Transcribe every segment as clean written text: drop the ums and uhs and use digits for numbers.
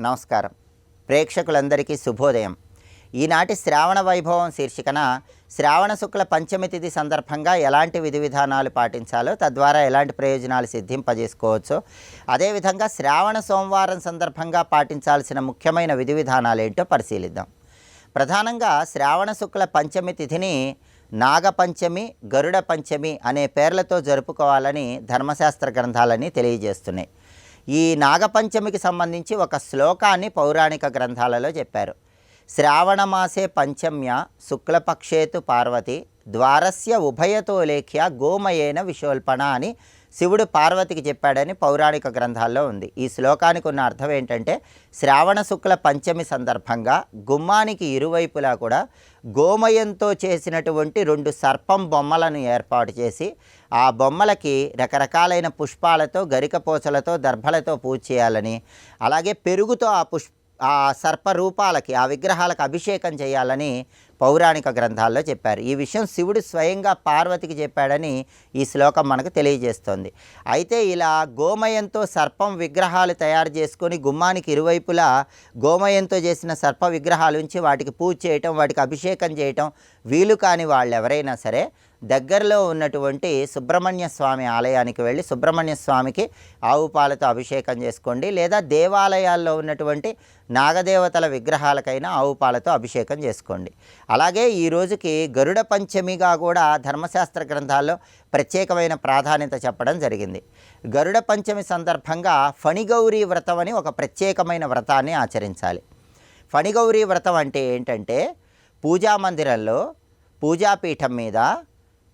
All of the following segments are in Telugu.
నమస్కారం. ప్రేక్షకులందరికీ శుభోదయం. ఈనాటి శ్రావణ వైభవం శీర్షికన శ్రావణ శుక్ల పంచమి తిథి సందర్భంగా ఎలాంటి విధి విధానాలు పాటించాలో, తద్వారా ఎలాంటి ప్రయోజనాలు సిద్ధింపజేసుకోవచ్చో, అదేవిధంగా శ్రావణ సోమవారం సందర్భంగా పాటించాల్సిన ముఖ్యమైన విధి విధానాలు ఏంటో పరిశీలిద్దాం. ప్రధానంగా శ్రావణ శుక్ల పంచమి తిథిని నాగపంచమి, గరుడ పంచమి అనే పేర్లతో జరుపుకోవాలని ధర్మశాస్త్ర గ్రంథాలన్నీ తెలియజేస్తున్నాయి. ఈ నాగపంచమికి సంబంధించి ఒక శ్లోకాన్ని పౌరాణిక గ్రంథాలలో చెప్పారు. శ్రావణమాసే పంచమ్య శుక్లపక్షేతు పార్వతి ద్వారస్య ఉభయతో లేఖ్య గోమయేన విశోల్పణ అని శివుడు పార్వతికి చెప్పాడని పౌరాణిక గ్రంథాల్లో ఉంది. ఈ శ్లోకానికి ఉన్న అర్థం ఏంటంటే, శ్రావణ శుక్ల పంచమి సందర్భంగా గుమ్మానికి ఇరువైపులా కూడా గోమయంతో చేసినటువంటి 2 సర్పం బొమ్మలను ఏర్పాటు చేసి, ఆ బొమ్మలకి రకరకాలైన పుష్పాలతో, గరికపోచలతో, దర్భలతో పూజ చేయాలని, అలాగే పెరుగుతో ఆ సర్ప రూపాలకి, ఆ విగ్రహాలకు అభిషేకం చేయాలని పౌరాణిక గ్రంథాల్లో చెప్పారు. ఈ విషయం శివుడు స్వయంగా పార్వతికి చెప్పాడని ఈ శ్లోకం మనకు తెలియజేస్తోంది. అయితే ఇలా గోమయంతో సర్పం విగ్రహాలు తయారు చేసుకొని గుమ్మానికి ఇరువైపులా గోమయంతో చేసిన సర్ప విగ్రహాలు ఉంచి వాటికి పూజ చేయటం, వాటికి అభిషేకం చేయటం వీలు కాని వాళ్ళు ఎవరైనా సరే దగ్గరలో ఉన్నటువంటి సుబ్రహ్మణ్య స్వామి ఆలయానికి వెళ్ళి సుబ్రహ్మణ్య స్వామికి ఆవు పాలతో అభిషేకం చేసుకోండి, లేదా దేవాలయాల్లో ఉన్నటువంటి నాగదేవతల విగ్రహాలకైనా ఆవు పాలతో అభిషేకం చేసుకోండి. అలాగే ఈ రోజుకి గరుడ పంచమిగా కూడా ధర్మశాస్త్ర గ్రంథాల్లో ప్రత్యేకమైన ప్రాధాన్యత చెప్పడం జరిగింది. గరుడ పంచమి సందర్భంగా ఫణిగౌరీ వ్రతం అని ఒక ప్రత్యేకమైన వ్రతాన్ని ఆచరించాలి. ఫణిగౌరీ వ్రతం అంటే ఏంటంటే, పూజా మందిరంలో పూజాపీఠం మీద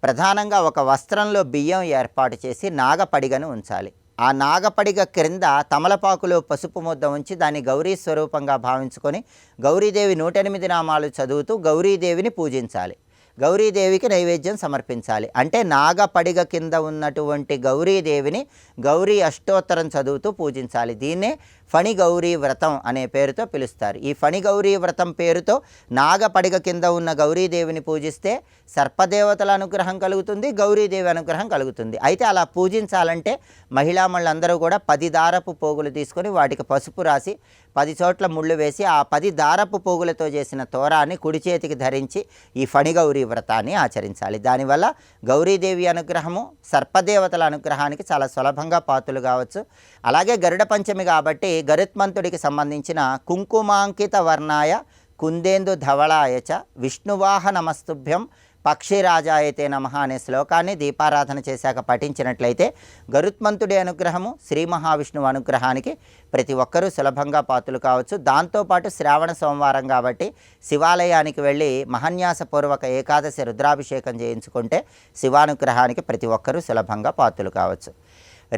ప్రధానంగా ఒక వస్త్రంలో బియ్యం ఏర్పాటు చేసి నాగపడిగను ఉంచాలి. ఆ నాగపడిగ క్రింద తమలపాకులో పసుపు ముద్ద ఉంచి దాన్ని గౌరీ స్వరూపంగా భావించుకొని గౌరీదేవి 108 నామాలు చదువుతూ గౌరీదేవిని పూజించాలి. గౌరీదేవికి నైవేద్యం సమర్పించాలి. అంటే నాగపడిగ కింద ఉన్నటువంటి గౌరీదేవిని గౌరీ అష్టోత్తరం చదువుతూ పూజించాలి. దీన్నే ఫణిగౌరీ వ్రతం అనే పేరుతో పిలుస్తారు. ఈ ఫణిగౌరీ వ్రతం పేరుతో నాగపడిగ కింద ఉన్న గౌరీదేవిని పూజిస్తే సర్పదేవతల అనుగ్రహం కలుగుతుంది, గౌరీదేవి అనుగ్రహం కలుగుతుంది. అయితే అలా పూజించాలంటే మహిళామణులందరూ కూడా 10 దారపు పోగులు తీసుకొని వాటికి పసుపు రాసి 10 చోట్ల ముళ్ళు వేసి ఆ 10 దారపు పోగులతో చేసిన తోరాన్ని కుడి చేతికి ధరించి ఈ ఫణిగౌరీ వ్రతాన్ని ఆచరించాలి. దానివల్ల గౌరీదేవి అనుగ్రహము, సర్పదేవతల అనుగ్రహానికి చాలా సులభంగా పాత్రలు కావచ్చు. అలాగే గరుడ పంచమి కాబట్టి గరుత్మంతుడికి సంబంధించిన కుంకుమాంకిత వర్ణాయ కుందేందు ధవళాయచ విష్ణువాహ నమస్తుభ్యం పక్షిరాజాయతే నమః అనే శ్లోకాన్ని దీపారాధన చేశాక పఠించినట్లయితే గరుత్మంతుడి అనుగ్రహము, శ్రీ మహావిష్ణువు అనుగ్రహానికి ప్రతి ఒక్కరూ సులభంగా పాత్రలు కావచ్చు. దాంతోపాటు శ్రావణ సోమవారం కాబట్టి శివాలయానికి వెళ్ళి మహన్యాసపూర్వక ఏకాదశి రుద్రాభిషేకం చేయించుకుంటే శివానుగ్రహానికి ప్రతి ఒక్కరూ సులభంగా పాత్రలు కావచ్చు.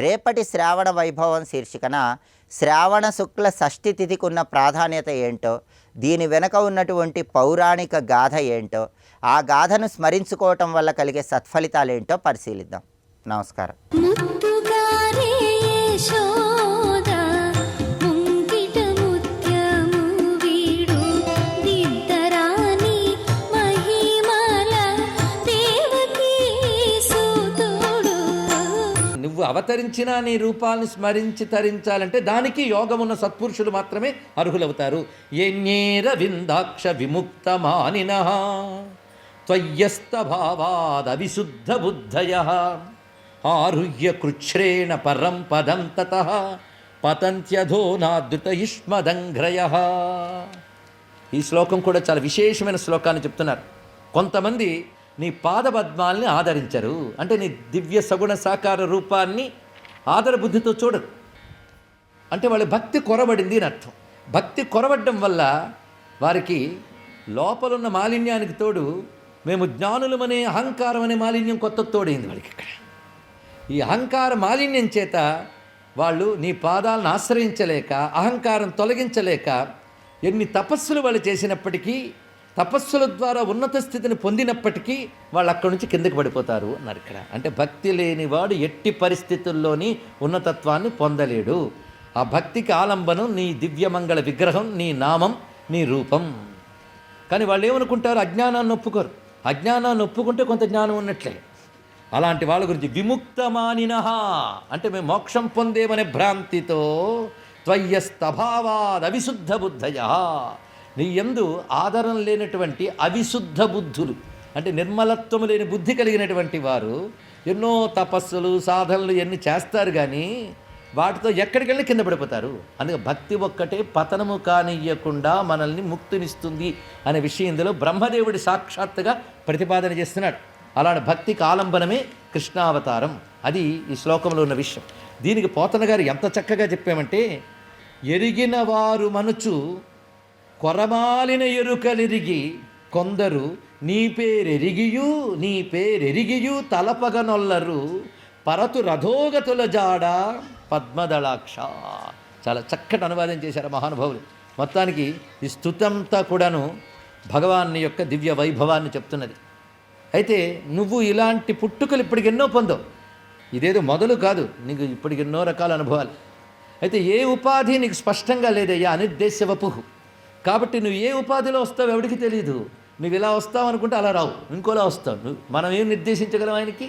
రేపటి శ్రావణ వైభవం శీర్షికన శ్రావణ శుక్ల షష్ఠి తిథికి ఉన్న ప్రాధాన్యత ఏంటో, దీని వెనుక ఉన్నటువంటి పౌరాణిక గాథ ఏంటో, ఆ గాథను స్మరించుకోవటం వల్ల కలిగే సత్ఫలితాలు ఏంటో పరిశీలిద్దాం. నమస్కారం. నువ్వు అవతరించిన నీ రూపాలను స్మరించి తరించాలంటే దానికి యోగమున్న సత్పురుషులు మాత్రమే అర్హులవుతారు. యజ్ఞేర విందాక్ష విముక్తమానినః త్వయ్యస్త భావాద్ అవిశుద్ధ బుద్ధయః ఆరుహ్య కృచ్ఛ్రేణ పరం పదం తతః పతంత్యధో నాదృత యుష్మదంఘ్రయః. ఈ శ్లోకం కూడా చాలా విశేషమైన శ్లోకాన్ని చెప్తున్నారు. కొంతమంది నీ పాదపద్మాల్ని ఆదరించరు, అంటే నీ దివ్య సగుణ సాకార రూపాన్ని ఆదరబుద్ధితో చూడరు, అంటే వాళ్ళ భక్తి కొరబడింది అని అర్థం. భక్తి కొరబడ్డం వల్ల వారికి లోపలున్న మాలిన్యానికి తోడు మేము జ్ఞానులమనే అహంకారం అనే మాలిన్యం కొత్త తోడైంది వాళ్ళకి. ఇక్కడ ఈ అహంకార మాలిన్యం చేత వాళ్ళు నీ పాదాలను ఆశ్రయించలేక, అహంకారం తొలగించలేక ఎన్ని తపస్సులు వాళ్ళు చేసినప్పటికీ, తపస్సుల ద్వారా ఉన్నత స్థితిని పొందినప్పటికీ వాళ్ళు అక్కడి నుంచి కిందకి పడిపోతారు అన్నారు ఇక్కడ. అంటే భక్తి లేనివాడు ఎట్టి పరిస్థితుల్లోని ఉన్నతత్వాన్ని పొందలేడు. ఆ భక్తికి ఆలంబనం నీ దివ్యమంగళ విగ్రహం, నీ నామం, నీ రూపం. కానీ వాళ్ళు ఏమనుకుంటారు? అజ్ఞానాన్ని ఒప్పుకోరు. అజ్ఞానాన్ని ఒప్పుకుంటే కొంత జ్ఞానం ఉన్నట్లే. అలాంటి వాళ్ళ గురించి విముక్తమానినః అంటే మేము మోక్షం పొందేమనే భ్రాంతితో త్వయ్యస్తభావాదవిశుద్ధ బుద్ధయ, నీ యందు ఆదరణ లేనటువంటి అవిశుద్ధ బుద్ధులు అంటే నిర్మలత్వము లేని బుద్ధి కలిగినటువంటి వారు ఎన్నో తపస్సులు సాధనలు ఎన్ని చేస్తారు కానీ వాటితో ఎక్కడికి వెళ్ళి కింద పడిపోతారు. అందుకే భక్తి ఒక్కటే పతనము కానియ్యకుండా మనల్ని ముక్తినిస్తుంది అనే విషయం ఇందులో బ్రహ్మదేవుడి సాక్షాత్తుగా ప్రతిపాదన చేస్తున్నాడు. అలాంటి భక్తికి ఆలంబనమే కృష్ణావతారం. అది ఈ శ్లోకంలో ఉన్న విషయం. దీనికి పోతన గారు ఎంత చక్కగా చెప్పామంటే, ఎరిగిన వారు మనుచు కొరమాలిన ఎరుకలిరిగి కొందరు నీ పేరెరిగియు తలపగనొల్లరు పరతు రథోగతుల జాడ పద్మదళాక్ష. చాలా చక్కటి అనువాదం చేశారు మహానుభావులు. మొత్తానికి ఈ స్తుతంతా కూడాను భగవాన్ యొక్క దివ్య వైభవాన్ని చెప్తున్నది. అయితే నువ్వు ఇలాంటి పుట్టుకలు ఇప్పటికి ఎన్నో పొందవు. ఇదేదో మొదలు కాదు, నీకు ఇప్పటికి ఎన్నో రకాల అనుభవాలు. అయితే ఏ ఉపాధి నీకు స్పష్టంగా లేదయ్యా, అనిర్దేశవపుహు. కాబట్టి నువ్వు ఏ ఉపాధిలో వస్తావు ఎవరికి తెలియదు. నువ్వు ఇలా వస్తావు అనుకుంటే అలా రావు, ఇంకోలా వస్తావు. మనం ఏం నిర్దేశించగలం ఆయనకి?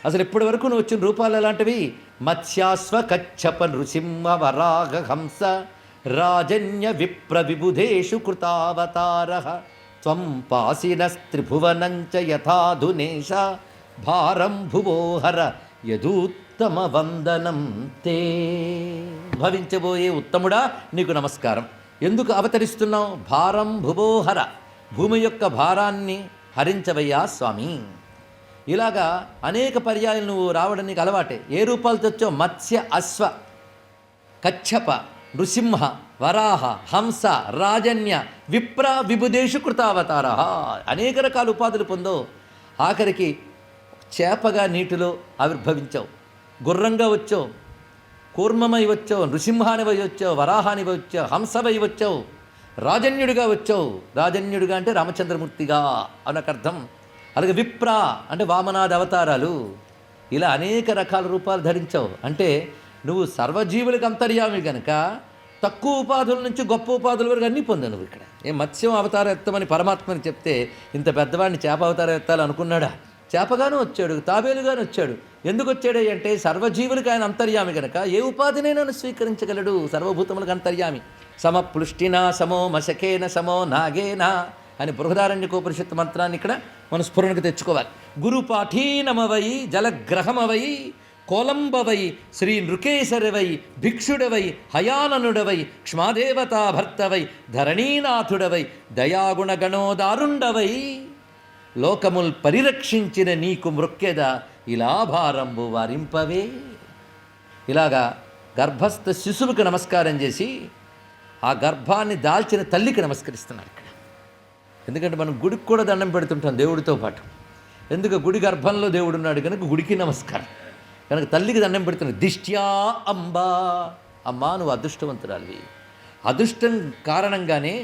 అసలు ఇప్పటి వరకు నువ్వు వచ్చిన రూపాలు ఎలాంటివి? మత్స్యాశ్వ కచ్చప నృసింహ వరాగ హంస రాజన్య విప్ర విబుధేషు కృతావతార త్వం పాసినస్త్రిభువనంచ యథాధునేశ భారం భువోహర యదూత్తమ వందనం తే. భవించబోయే ఉత్తముడా నీకు నమస్కారం. ఎందుకు అవతరిస్తున్నావు? భారం భువోహర, భూమి యొక్క భారాన్ని హరించవయ్యా స్వామి. ఇలాగా అనేక పర్యాయాలు నువ్వు రావడం నీకు అలవాటే. ఏ రూపాలతో వచ్చావు? మత్స్య అశ్వ కచ్చప నృసింహ వరాహ హంస రాజన్య విప్ర విబుధేషు కృతావతార. అనేక రకాల ఉపాధులు పొందవు. ఆఖరికి చేపగా నీటిలో ఆవిర్భవించావు, గుర్రంగా వచ్చావు, కూర్మమై వచ్చావు, నృసింహానివై వచ్చావు, వరాహానివై వచ్చావు, హంసవై వచ్చావు, రాజన్యుడిగా వచ్చావు. రాజన్యుడిగా అంటే రామచంద్రమూర్తిగా అనకర్థం. అలాగే విప్ర అంటే వామనాది అవతారాలు. ఇలా అనేక రకాల రూపాలు ధరించావు. అంటే నువ్వు సర్వజీవులకు అంతర్యామి కనుక తక్కువ ఉపాధుల నుంచి గొప్ప ఉపాధుల వరకు అన్నీ పొందావు నువ్వు. ఇక్కడ ఏ మత్స్యం అవతారం ఎత్తమని పరమాత్మని చెప్తే ఇంత పెద్దవాడిని చేప అవతారం ఎత్తాలి అనుకున్నాడా? చేపగాను వచ్చాడు, తాబేలుగాను వచ్చాడు. ఎందుకు వచ్చాడు అంటే సర్వజీవులకు ఆయన అంతర్యామి కనుక ఏ ఉపాధినైనా స్వీకరించగలడు. సర్వభూతములకు అంతర్యామి. సమపుష్టినా సమో మశకేన సమో నాగేనా అని బృహదారణ్యకోపనిషత్తు మంత్రాన్ని ఇక్కడ మనం స్ఫురణకు తెచ్చుకోవాలి. గురుపాఠీనమవై జలగ్రహమవై కోలంబవై శ్రీ నృకేశరవై భిక్షుడవై హయాననుడవై క్ష్మాదేవతా భర్తవై ధరణీనాథుడవై దయాగుణగణోదారుండవై లోకముల్ పరిరక్షించిన నీకు మృక్కెద ఇలా భారంబు వారింపవే. ఇలాగా గర్భస్థ శిశువుకి నమస్కారం చేసి ఆ గర్భాన్ని దాల్చిన తల్లికి నమస్కరిస్తున్నారు ఇక్కడ. ఎందుకంటే మనం గుడికి కూడా దండం పెడుతుంటాం దేవుడితో పాటు. ఎందుకు? గుడి గర్భంలో దేవుడు ఉన్నాడు కనుక గుడికి నమస్కారం. కనుక తల్లికి దండం పెడుతున్నాడు. దిష్ట్యా అంబా, అమ్మా నువ్వు అదృష్టవంతురాలివి. అదృష్టం కారణంగానే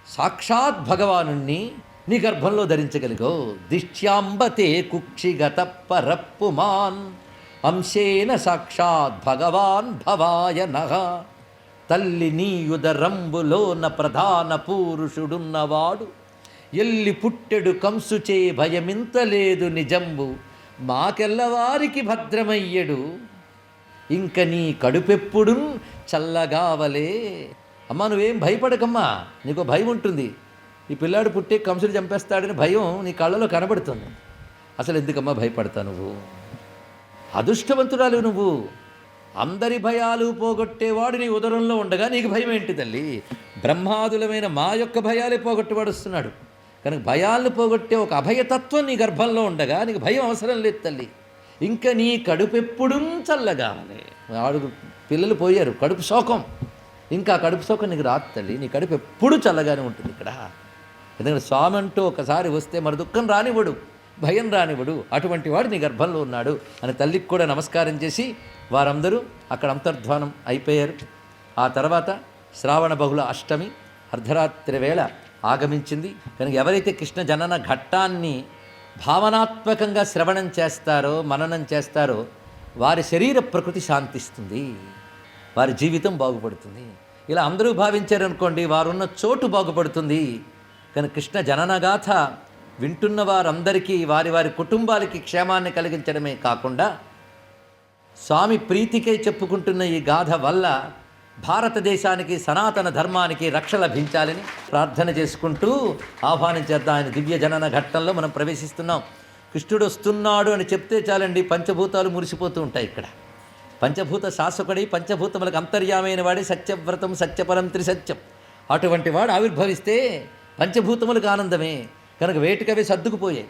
సాక్షాత్ భగవానుణ్ణి నీ గర్భంలో ధరించగలిగావు. దిష్ట్యాంబతే కుక్షిగత పరప్పుమాన్ అంశేన సాక్షాత్ భగవాన్ భవాయ నః. తల్లి నీయుదరంబులోన ప్రధాన పురుషుడున్నవాడు ఎల్లి పుట్టెడు కంసుచే భయమింతలేదు నిజంబు మాకెల్లవారికి భద్రమయ్యడు ఇంక నీ కడుపెప్పుడు చల్లగావలే. అమ్మా నువ్వేం భయపడకమ్మా, నీకు భయం ఉంటుంది. ఈ పిల్లాడు పుట్టే కంసుడు చంపేస్తాడని భయం నీ కళ్ళలో కనబడుతుంది. అసలు ఎందుకమ్మా భయపడతా? నువ్వు అదృష్టవంతురాలు. నువ్వు అందరి భయాలు పోగొట్టేవాడు నీ ఉదరంలో ఉండగా నీకు భయం ఏంటి తల్లి? బ్రహ్మాదులమైన మా యొక్క భయాలే పోగొట్టేవాడు వస్తున్నాడు కనుక భయాలను పోగొట్టే ఒక అభయతత్వం నీ గర్భంలో ఉండగా నీకు భయం అవసరం లేదు తల్లి. ఇంకా నీ కడుపెప్పుడు చల్లగా. వాడు పిల్లలు పోయారు, కడుపు శోకం. ఇంకా కడుపు శోకం నీకు రాదు తల్లి. నీ కడుపు ఎప్పుడు చల్లగానే ఉంటుంది ఇక్కడ. ఎందుకంటే స్వామి అంటూ ఒకసారి వస్తే మరి దుఃఖం రానివ్వడు, భయం రానివ్వడు. అటువంటి వాడు నీ గర్భంలో ఉన్నాడు అని తల్లికి కూడా నమస్కారం చేసి వారందరూ అక్కడ అంతర్ధ్వానం అయిపోయారు. ఆ తర్వాత శ్రావణ బహుళ అష్టమి అర్ధరాత్రి వేళ ఆగమించింది కనుక ఎవరైతే కృష్ణ జనన ఘట్టాన్ని భావనాత్మకంగా శ్రవణం చేస్తారో మననం చేస్తారో వారి శరీర ప్రకృతి శాంతిస్తుంది, వారి జీవితం బాగుపడుతుంది. ఇలా అందరూ భావించారనుకోండి వారున్న చోటు బాగుపడుతుంది. కానీ కృష్ణ జననగాథ వింటున్న వారందరికీ వారి వారి కుటుంబాలకి క్షేమాన్ని కలిగించడమే కాకుండా స్వామి ప్రీతికై చెప్పుకుంటున్న ఈ గాథ వల్ల భారతదేశానికి సనాతన ధర్మానికి రక్ష లభించాలని ప్రార్థన చేసుకుంటూ ఆహ్వానించేద్దాం. ఆయన దివ్య జనన ఘట్టంలో మనం ప్రవేశిస్తున్నాం. కృష్ణుడు వస్తున్నాడు అని చెప్తే చాలండి, పంచభూతాలు మురిసిపోతూ ఉంటాయి. ఇక్కడ పంచభూత శాసకుడై పంచభూతములకు అంతర్యామైన వాడే సత్యవ్రతం సత్యపరం త్రిసత్యం. అటువంటి వాడు ఆవిర్భవిస్తే పంచభూతములకు ఆనందమే. కనుక వేటికవే సర్దుకుపోయాయి.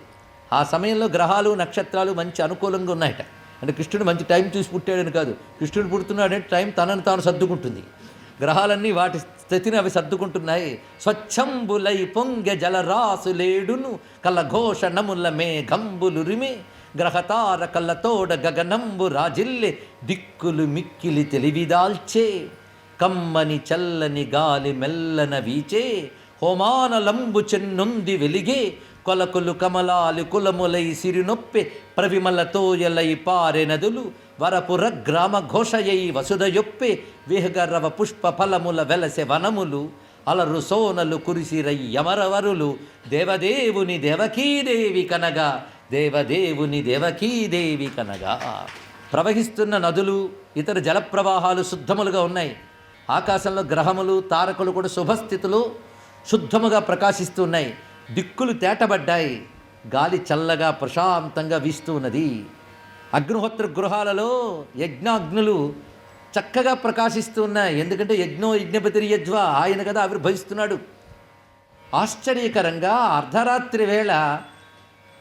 ఆ సమయంలో గ్రహాలు నక్షత్రాలు మంచి అనుకూలంగా ఉన్నాయట. అంటే కృష్ణుడు మంచి టైం చూసి పుట్టాడని కాదు, కృష్ణుడు పుడుతున్నాడంటే టైం తనను తాను సర్దుకుంటుంది. గ్రహాలన్నీ వాటి స్థితిని అవి సర్దుకుంటున్నాయి. స్వచ్ఛంబులై పొంగె జలరాసులేడును కలఘోషణముల మేఘంబులురిమే గ్రహతార కళ్ళతోడ గగనంబు రాజిల్లె దిక్కులు మిక్కిలి తెలివిదాల్చే కమ్మని చల్లని గాలి మెల్లన వీచే హోమానలంబు చెన్నొంది వెలిగే కొలకులు కమలాలు కులములై సిరినొప్పే ప్రవిమలతోయలై పారె నదులు వరపుర గ్రామ ఘోషయై వసుధయొప్పే విహగరవ పుష్ప ఫలముల వెలసె వనములు అలరు సోనలు కురిసిరై యమరవరులు దేవదేవుని దేవకీదేవి కనగా దేవదేవుని దేవకీదేవి కనగా. ప్రవహిస్తున్న నదులు ఇతర జలప్రవాహాలు శుద్ధములుగా ఉన్నాయి. ఆకాశంలో గ్రహములు తారకులు కూడా శుభస్థితిలో శుద్ధముగా ప్రకాశిస్తూ ఉన్నాయి. దిక్కులు తేటబడ్డాయి. గాలి చల్లగా ప్రశాంతంగా వీస్తూ ఉన్నది. అగ్నిహోత్ర గృహాలలో యజ్ఞాగ్నులు చక్కగా ప్రకాశిస్తూ ఉన్నాయి. ఎందుకంటే యజ్ఞో యజ్ఞపతిరి యజ్వ, ఆయన కదా ఆవిర్భవిస్తున్నాడు. ఆశ్చర్యకరంగా అర్ధరాత్రి వేళ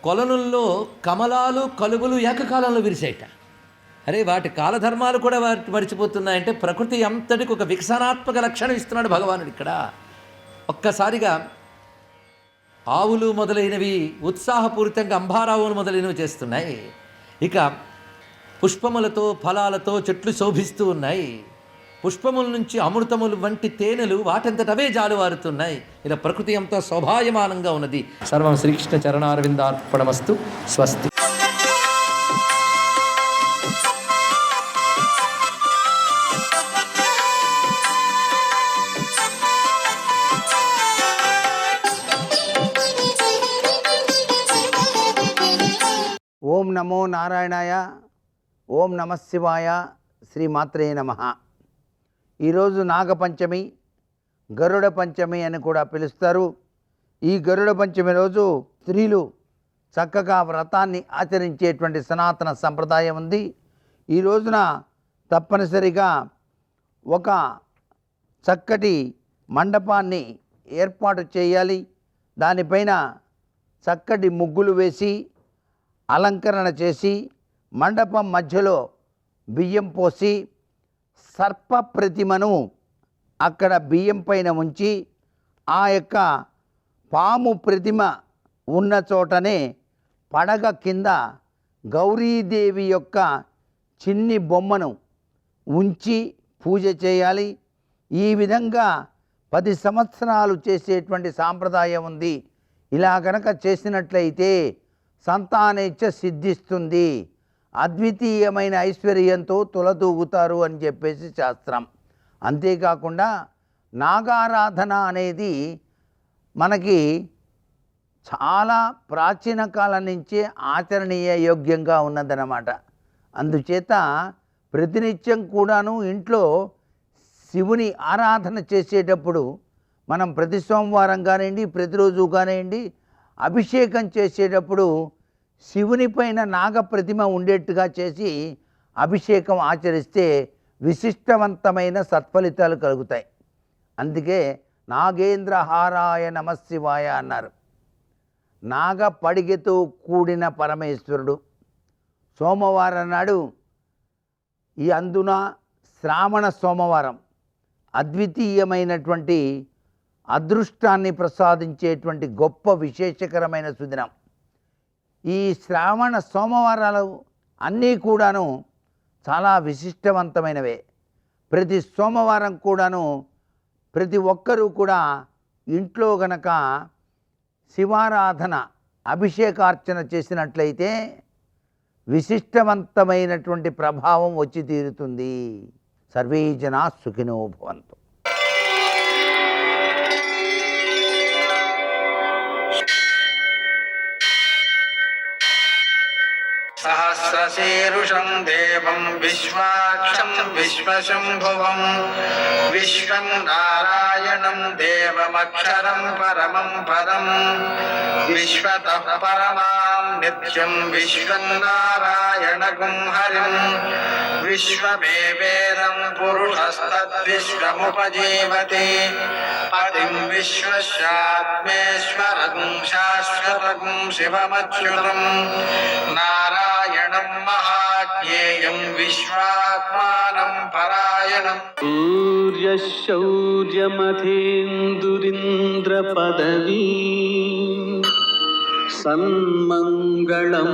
కొలనుల్లో కమలాలు కలుగులు ఏకకాలంలో విరిసేట. అరే, వాటి కాలధర్మాలు కూడా వాటి మరిచిపోతున్నాయంటే ప్రకృతి అంతటికి ఒక వికసనాత్మక లక్షణం ఇస్తున్నాడు భగవానుడు ఇక్కడ. ఒక్కసారిగా ఆవులు మొదలైనవి ఉత్సాహపూరితంగా అంబారావులు మొదలైనవి చేస్తున్నాయి. ఇక పుష్పములతో ఫలాలతో చెట్లు శోభిస్తూ ఉన్నాయి. పుష్పముల నుంచి అమృతములు వంటి తేనెలు వాటంతటవే జాలువారుతున్నాయి. ఇలా ప్రకృతి అంతా శోభాయమానంగా ఉన్నది. సర్వం శ్రీకృష్ణ చరణారవిందార్పణమస్తు. స్వస్తి. ఓం నమో నారాయణాయ. ఓం నమః శివాయ. శ్రీమాత్రే నమః. ఈరోజు నాగపంచమి, గరుడ పంచమి అని కూడా పిలుస్తారు. ఈ గరుడ పంచమి రోజు స్త్రీలు చక్కగా వ్రతాన్ని ఆచరించేటువంటి సనాతన సంప్రదాయం ఉంది. ఈ రోజున తప్పనిసరిగా ఒక చక్కటి మండపాన్ని ఏర్పాటు చేయాలి. దానిపైన చక్కటి ముగ్గులు వేసి అలంకరణ చేసి మండపం మధ్యలో బియ్యం పోసి సర్ప ప్రతిమను అక్కడ బియ్యం పైన ఉంచి ఆ యొక్క పాము ప్రతిమ ఉన్న చోటనే పడగ కింద గౌరీదేవి యొక్క చిన్ని బొమ్మను ఉంచి పూజ చేయాలి. ఈ విధంగా 10 సంవత్సరాలు చేసేటువంటి సాంప్రదాయం ఉంది. ఇలా కనుక చేసినట్లయితే సంతానేచ్ఛ సిద్ధిస్తుంది, అద్వితీయమైన ఐశ్వర్యంతో తులతూగుతారు అని చెప్పేసి శాస్త్రం. అంతేకాకుండా నాగారాధన అనేది మనకి చాలా ప్రాచీన కాలం నుంచే ఆచరణీయ యోగ్యంగా ఉన్నదన్నమాట. అందుచేత ప్రతినిత్యం కూడాను ఇంట్లో శివుని ఆరాధన చేసేటప్పుడు మనం ప్రతి సోమవారం కానివ్వండి, ప్రతిరోజు కానివ్వండి, అభిషేకం చేసేటప్పుడు శివుని పైన నాగప్రతిమ ఉండేట్టుగా చేసి అభిషేకం ఆచరిస్తే విశిష్టవంతమైన సత్ఫలితాలు కలుగుతాయి. అందుకే నాగేంద్రహారాయ నమశివాయ అన్నారు. నాగ పడిగతో కూడిన పరమేశ్వరుడు. సోమవారం నాడు ఈ అందున శ్రావణ సోమవారం అద్వితీయమైనటువంటి అదృష్టాన్ని ప్రసాదించేటువంటి గొప్ప విశేషకరమైన సుదినం. ఈ శ్రావణ సోమవారాలు అన్నీ కూడాను చాలా విశిష్టవంతమైనవే. ప్రతి సోమవారం కూడాను ప్రతి ఒక్కరూ కూడా ఇంట్లో గనక శివారాధన అభిషేకార్చన చేసినట్లయితే విశిష్టవంతమైనటువంటి ప్రభావం వచ్చి తీరుతుంది. సర్వే జనా సుఖినో భవంతు. सहस्रशीरुषं देवं विश्वाक्षं विश्वशम्भुवं विश्वं नारायणं देवमक्षरं परमं पदं विश्वतः परमां नित्यं विश्वं नारायणगुं हरिं विश्वमेवेदं पुरुषस्तद्विश्वमुपजीवति पतिं विश्वस्यात्मेश्वरगुं शाश्वतगुं शिवमच्युतं नारायणं महाज्ञेयं विश्वात्मानं परायणम् सूर्यशौर्यमथेन्दुरिन्द्रपदवी सन्मङ्गलं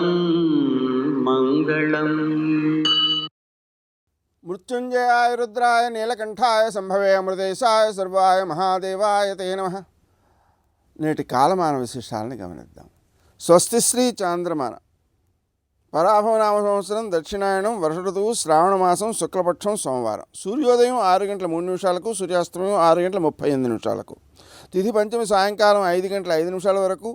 मङ्गलम् మృత్యుంజయాయ రుద్రాయ నీలకంఠాయ సంభవే అమృతేశాయ సర్వాయ మహాదేవాయ తే నమః. నేటి కాలమాన విశేషాలను గమనిద్దాం. స్వస్తి శ్రీ చాంద్రమాన పరాభవనామ సంవత్సరం దక్షిణాయనం వర్ష ఋతువు శ్రావణమాసం శుక్లపక్షం సోమవారం. సూర్యోదయం 6:03 సూర్యాస్తమయం 6:38 తిథి పంచమి సాయంకాలం 5:05 వరకు.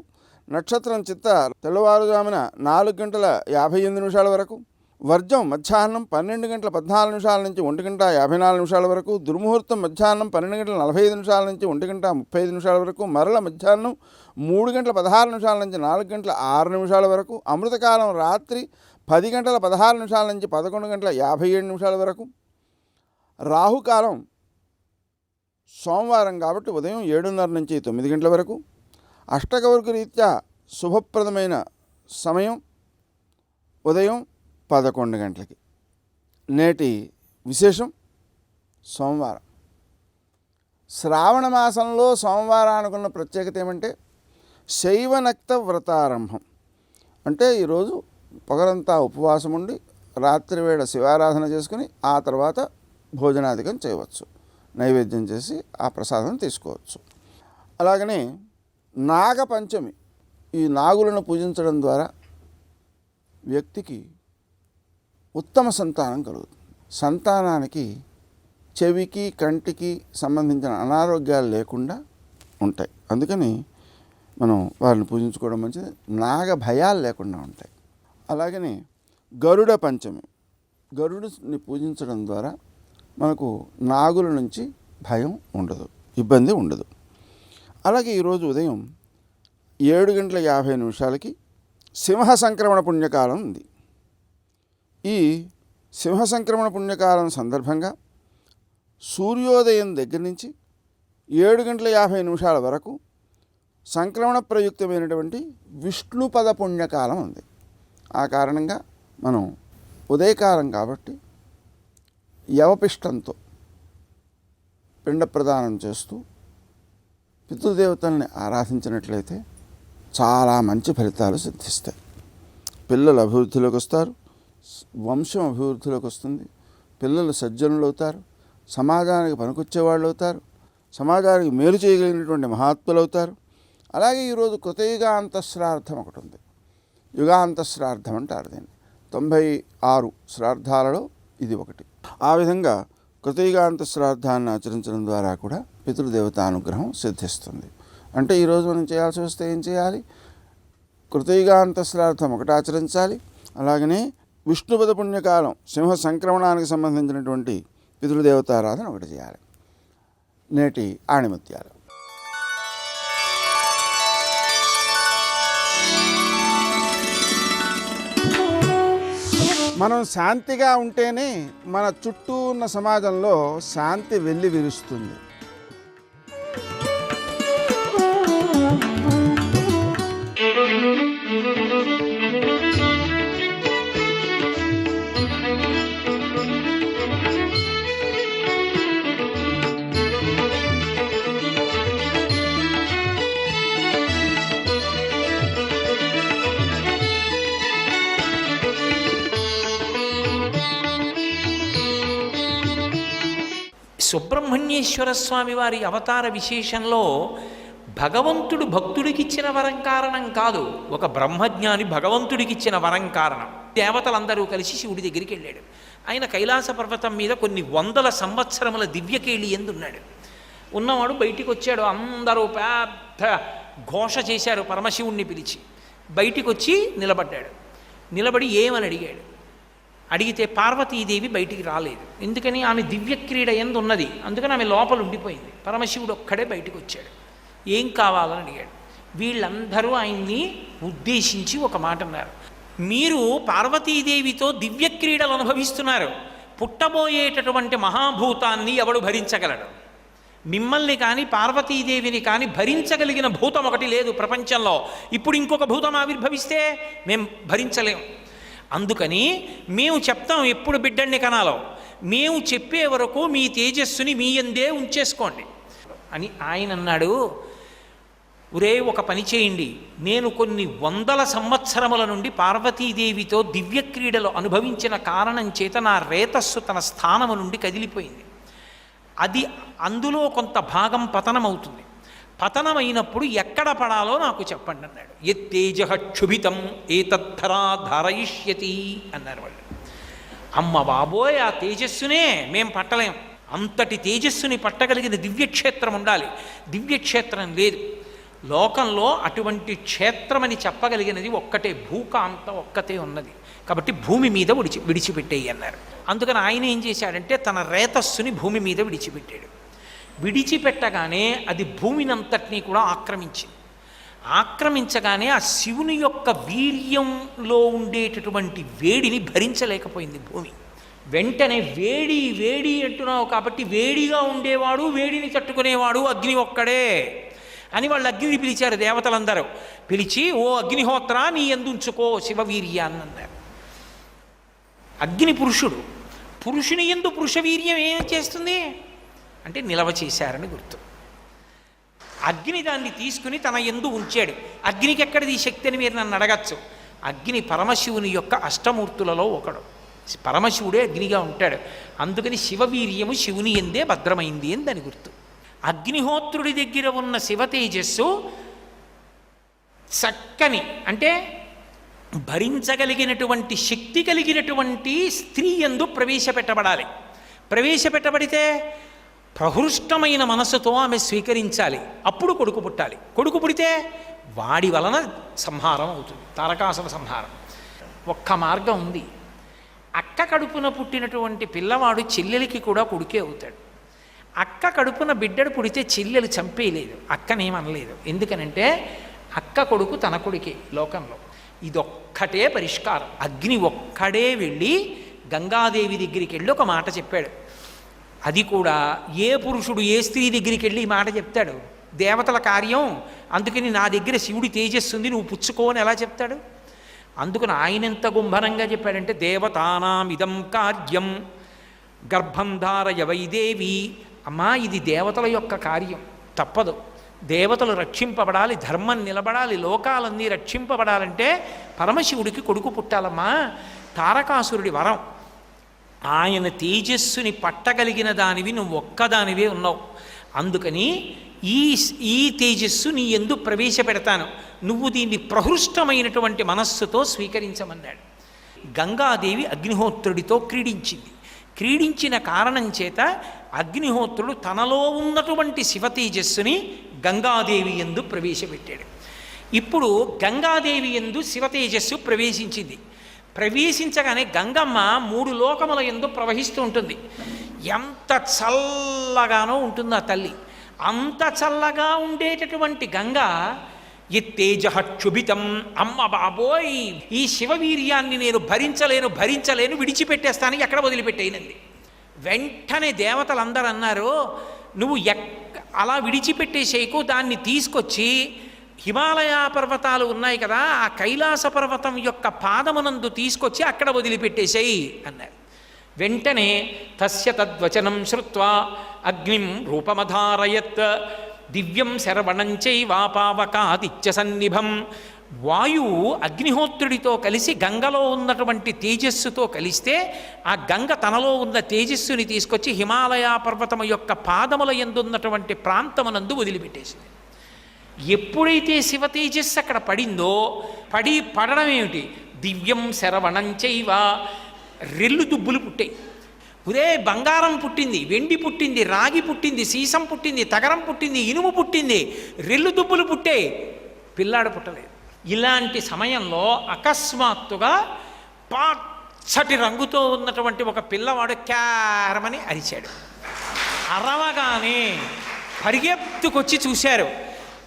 నక్షత్రం చిత్త తెల్లవారుజామున 4:58 వరకు. వర్జం మధ్యాహ్నం 12:14 నుంచి 1:54 వరకు. దుర్ముహూర్తం మధ్యాహ్నం 12:45 నుంచి 1:35 వరకు. మరల మధ్యాహ్నం 3:16 నుంచి 4:06 వరకు. అమృతకాలం రాత్రి 10:16 నుంచి 11:57 వరకు. రాహుకాలం సోమవారం కాబట్టి ఉదయం 7:30 నుంచి 9 గంటల వరకు. అష్టకవర్గ రీత్యా శుభప్రదమైన సమయం ఉదయం 11 గంటలకి. నేటి విశేషం సోమవారం. శ్రావణ మాసంలో సోమవారానికి ఉన్న ప్రత్యేకత ఏమంటే శైవనక్త వ్రతారంభం. అంటే ఈరోజు పగలంతా ఉపవాసం ఉండి రాత్రి వేళ శివారాధన చేసుకుని ఆ తర్వాత భోజనాధికం చేయవచ్చు, నైవేద్యం చేసి ఆ ప్రసాదం తీసుకోవచ్చు. అలాగనే నాగపంచమి, ఈ నాగులను పూజించడం ద్వారా వ్యక్తికి ఉత్తమ సంతానం కలుగుతుంది. సంతానానికి చెవికి కంటికి సంబంధించిన అనారోగ్యాలు లేకుండా ఉంటాయి. అందుకని మనం వారిని పూజించుకోవడం మంచిది. నాగ భయాలు లేకుండా ఉంటాయి. అలాగనే గరుడ పంచమి, గరుడుని పూజించడం ద్వారా మనకు నాగుల నుంచి భయం ఉండదు, ఇబ్బంది ఉండదు. అలాగే ఈరోజు ఉదయం 7:50 సింహ సంక్రమణ పుణ్యకాలం ఉంది. ఈ సింహ సంక్రమణ పుణ్యకాలం సందర్భంగా సూర్యోదయం దగ్గర నుంచి 7:50 వరకు సంక్రమణ ప్రయుక్తమైనటువంటి విష్ణుపద పుణ్యకాలం ఉంది. ఆ కారణంగా మనం ఉదయకాలం కాబట్టి యవపిష్టంతో పిండ ప్రదానం చేస్తూ పితృదేవతల్ని ఆరాధించినట్లయితే చాలా మంచి ఫలితాలు సిద్ధిస్తాయి. పిల్లలు అభివృద్ధిలోకి వస్తారు, వంశం అభివృద్ధిలోకి వస్తుంది, పిల్లలు సజ్జనులు అవుతారు, సమాజానికి పనికొచ్చేవాళ్ళు అవుతారు, సమాజానికి మేలు చేయగలిగినటువంటి మహాత్ములు అవుతారు. అలాగే ఈరోజు కృతయుగాంతశ్రార్థం ఒకటి ఉంది. యుగాంతశ్రార్థం అంటారు దీన్ని. 96 శ్రార్థాలలో ఇది ఒకటి. ఆ విధంగా కృతయుగాంత శ్రాద్ధాన్ని ఆచరించడం ద్వారా కూడా పితృదేవతానుగ్రహం సిద్ధిస్తుంది. అంటే ఈరోజు మనం చేయాల్సి వస్తే ఏం చేయాలి? కృతయుగాంత శ్రాద్ధం ఒకటి ఆచరించాలి. అలాగనే విష్ణుపద పుణ్యకాలం సింహ సంక్రమణానికి సంబంధించినటువంటి పితృదేవతారాధన ఒకటి చేయాలి. నేటి ఆణిముత్యాలు. మనం శాంతిగా ఉంటేనే మన చుట్టూ ఉన్న సమాజంలో శాంతి వెల్లి విరుస్తుంది. సుబ్రహ్మణ్యేశ్వర స్వామి వారి అవతార విశేషంలో భగవంతుడు భక్తుడికిచ్చిన వరం కారణం కాదు, ఒక బ్రహ్మజ్ఞాని భగవంతుడికిచ్చిన వరం కారణం. దేవతలందరూ కలిసి శివుడి దగ్గరికి వెళ్ళాడు. ఆయన కైలాస పర్వతం మీద కొన్ని 100 సంవత్సరముల దివ్యకేళి ఎందున్నాడు. ఉన్నవాడు బయటికి వచ్చాడు. అందరూ పెద్ద ఘోష చేశారు పరమశివుణ్ణి పిలిచి. బయటికి వచ్చి నిలబడ్డాడు. నిలబడి ఏమని అడిగాడు. అడిగితే పార్వతీదేవి బయటికి రాలేదు. ఎందుకని? ఆమె దివ్యక్రీడ ఎందు ఉన్నది, అందుకని ఆమె లోపల ఉండిపోయింది. పరమశివుడు ఒక్కడే బయటికి వచ్చాడు. ఏం కావాలని అడిగాడు. వీళ్ళందరూ ఆయన్ని ఉద్దేశించి ఒక మాట అన్నారు. మీరు పార్వతీదేవితో దివ్యక్రీడలు అనుభవిస్తున్నారు, పుట్టబోయేటటువంటి మహాభూతాన్ని ఎవడు భరించగలడు? మిమ్మల్ని కానీ పార్వతీదేవిని కానీ భరించగలిగిన భూతం ఒకటి లేదు ప్రపంచంలో. ఇప్పుడు ఇంకొక భూతం ఆవిర్భవిస్తే మేము భరించలేము. అందుకని మేము చెప్తాం ఎప్పుడు బిడ్డల్ని కనాలో, మేము చెప్పే వరకు మీ తేజస్సుని మీ యందే ఉంచేసుకోండి అని ఆయన అన్నాడు. ఒరే, ఒక పని చేయండి, నేను కొన్ని వందల సంవత్సరముల నుండి పార్వతీదేవితో దివ్యక్రీడలు అనుభవించిన కారణం చేత నా రేతస్సు తన స్థానము నుండి కదిలిపోయింది. అది అందులో కొంత భాగం పతనమవుతుంది. పతనమైనప్పుడు ఎక్కడ పడాలో నాకు చెప్పండి అన్నాడు. యత్తేజ క్షుభితం ఏతద్ధరా ధారయిష్యతి అన్నారు వాళ్ళు. అమ్మ బాబోయ్, ఆ తేజస్సునే మేం పట్టలేం. అంతటి తేజస్సుని పట్టగలిగిన దివ్యక్షేత్రం ఉండాలి. దివ్యక్షేత్రం లేదు లోకంలో. అటువంటి క్షేత్రమని చెప్పగలిగినది ఒక్కటే, భూకాంత ఒక్కతే ఉన్నది. కాబట్టి భూమి మీద విడిచిపెట్టేయి అన్నారు. అందుకని ఆయన ఏం చేశాడంటే తన రేతస్సుని భూమి మీద విడిచిపెట్టాడు. విడిచిపెట్టగానే అది భూమినంతటినీ కూడా ఆక్రమించింది. ఆక్రమించగానే ఆ శివుని యొక్క వీర్యంలో ఉండేటటువంటి వేడిని భరించలేకపోయింది భూమి. వెంటనే వేడి వేడి అంటున్నావు కాబట్టి వేడిగా ఉండేవాడు, వేడిని తట్టుకునేవాడు అగ్ని ఒక్కడే అని వాళ్ళు అగ్నిని పిలిచారు. దేవతలందరూ పిలిచి, ఓ అగ్నిహోత్ర నీ యందుంచుకో శివవీర్యాన్ని అన్నారు. అగ్ని పురుషుడు, పురుషుని యందు పురుషవీర్యం ఏం చేస్తుంది అంటే నిలవ చేశారని గుర్తు. అగ్ని దాన్ని తీసుకుని తన యందు ఉంచాడు. అగ్నికి ఎక్కడిది ఈ శక్తి అని మీరు నన్ను అడగచ్చు. అగ్ని పరమశివుని యొక్క అష్టమూర్తులలో ఒకడు. పరమశివుడే అగ్నిగా ఉంటాడు. అందుకని శివవీర్యము శివుని యందే భద్రమైంది అని దాని గుర్తు. అగ్నిహోత్రుడి దగ్గర ఉన్న శివ తేజస్సు చక్కని అంటే భరించగలిగినటువంటి శక్తి కలిగినటువంటి స్త్రీ యందు ప్రవేశపెట్టబడాలి. ప్రవేశపెట్టబడితే ప్రహృష్టమైన మనస్సుతో ఆమె స్వీకరించాలి. అప్పుడు కొడుకు పుట్టాలి. కొడుకు పుడితే వాడి వలన సంహారం అవుతుంది, తారకాసుర సంహారం. ఒక్క మార్గం ఉంది. అక్క కడుపున పుట్టినటువంటి పిల్లవాడు చెల్లెలికి కూడా కొడుకే అవుతాడు. అక్క కడుపున బిడ్డడు పుడితే చెల్లెలు చంపేయలేదు, అక్కనేమనలేదు. ఎందుకనంటే అక్క కొడుకు తన కొడుకే లోకంలో. ఇదొక్కటే పరిష్కారం. అగ్ని ఒక్కడే వెళ్ళి గంగాదేవి దగ్గరికి వెళ్ళి ఒక మాట చెప్పాడు. అది కూడా ఏ పురుషుడు ఏ స్త్రీ దగ్గరికి వెళ్ళి ఈ మాట చెప్తాడు? దేవతల కార్యం. అందుకని నా దగ్గర శివుడి తేజస్సు ఉంది, నువ్వు పుచ్చుకో అని ఎలా చెప్తాడు? అందుకని ఆయన ఎంత గుంభనంగా చెప్పాడంటే, దేవతానామిదం కార్యం గర్భం ధారయ వైదేవి. అమ్మా, ఇది దేవతల యొక్క కార్యం, తప్పదు. దేవతలు రక్షింపబడాలి, ధర్మం నిలబడాలి, లోకాలన్నీ రక్షింపబడాలంటే పరమశివుడికి కొడుకు పుట్టాలమ్మా. తారకాసురుడి వరం. ఆయన తేజస్సుని పట్టగలిగిన దానివి నువ్వు ఒక్కదానివే ఉన్నావు. అందుకని ఈ తేజస్సు నీ యందు ప్రవేశపెడతాను, నువ్వు దీన్ని ప్రహృష్టమైనటువంటి మనస్సుతో స్వీకరించమన్నాడు. గంగాదేవి అగ్నిహోత్రుడితో క్రీడించింది. క్రీడించిన కారణం చేత అగ్నిహోత్రుడు తనలో ఉన్నటువంటి శివ తేజస్సుని గంగాదేవి యందు ప్రవేశపెట్టాడు. ఇప్పుడు గంగాదేవి యందు శివ తేజస్సు ప్రవేశించింది. ప్రవేశించగానే గంగమ్మ 3 లోకముల యందు ప్రవహిస్తూ ఉంటుంది. ఎంత చల్లగానో ఉంటుంది ఆ తల్లి. అంత చల్లగా ఉండేటటువంటి గంగ ఎత్తేజ క్షుభితం. అమ్మ బాబోయ్, ఈ శివవీర్యాన్ని నేను భరించలేను, విడిచిపెట్టేస్తాను, ఎక్కడ వదిలిపెట్టేయనంది. వెంటనే దేవతలందరూ అన్నారు, నువ్వు అలా విడిచిపెట్టేసేయకు, దాన్ని తీసుకొచ్చి హిమాలయ పర్వతాలు ఉన్నాయి కదా, ఆ కైలాస పర్వతం యొక్క పాదమునందు తీసుకొచ్చి అక్కడ వదిలిపెట్టేసేయి అన్నారు. వెంటనే తస్య తద్వచనం శ్రుత్వా అగ్నిం రూపమధారయత్ దివ్యం శరవణం చైవాపావకాదిత్య సన్నిభం. వాయువు అగ్నిహోత్రుడితో కలిసి గంగలో ఉన్నటువంటి తేజస్సుతో కలిస్తే ఆ గంగ తనలో ఉన్న తేజస్సుని తీసుకొచ్చి హిమాలయ పర్వతము యొక్క పాదముల యందున్నటువంటి ప్రాంతమునందు వదిలిపెట్టేసింది. ఎప్పుడైతే శివ తేజస్సు అక్కడ పడిందో, పడడం ఏమిటి? దివ్యం శరవణం చైవ. రెల్లు దుబ్బులు పుట్టాయి. ఉదే బంగారం పుట్టింది, వెండి పుట్టింది, రాగి పుట్టింది, సీసం పుట్టింది, తగరం పుట్టింది, ఇనుము పుట్టింది, రెల్లు దుబ్బులు పుట్టాయి, పిల్లాడు పుట్టలేదు. ఇలాంటి సమయంలో అకస్మాత్తుగా పచ్చటి రంగుతో ఉన్నటువంటి ఒక పిల్లవాడు క్యారమని అరిచాడు. అరవగానే పరిగెత్తుకొచ్చి చూశారు.